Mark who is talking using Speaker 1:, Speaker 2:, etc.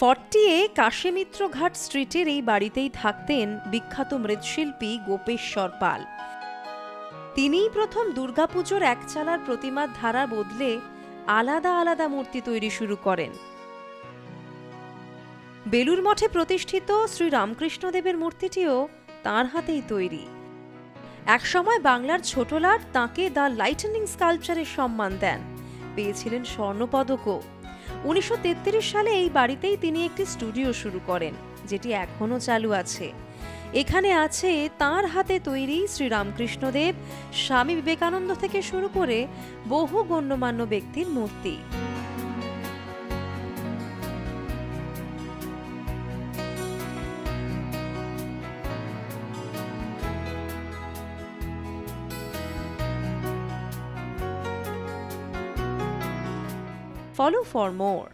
Speaker 1: ফর্টিয়ে কাশীমিত্র ঘাট স্ট্রিটের এই বাড়িতেই থাকতেন বিখ্যাত মৃৎশিল্পী গোপেশ্বর পাল। তিনিই প্রথম দুর্গাপুজোর একচালার প্রতিমার ধারা বদলে আলাদা আলাদা মূর্তি তৈরি শুরু করেন। বেলুর মঠে প্রতিষ্ঠিত শ্রী রামকৃষ্ণদেবের মূর্তিটিও তাঁর হাতেই তৈরি। একসময় বাংলার ছোটলাট তাঁকে দ্য লাইটনিং স্কাল্পচারের সম্মান দেন, পেয়েছিলেন স্বর্ণপদকও। 1933 সালে এই বাড়িতেই তিনি একটি স্টুডিও শুরু করেন, যেটি এখনো চালু আছে। এখানে আছে তাঁর হাতে তৈরি শ্রীরামকৃষ্ণদেব, স্বামী বিবেকানন্দ থেকে শুরু করে বহু গণ্যমান্য ব্যক্তির মূর্তি। Follow for more.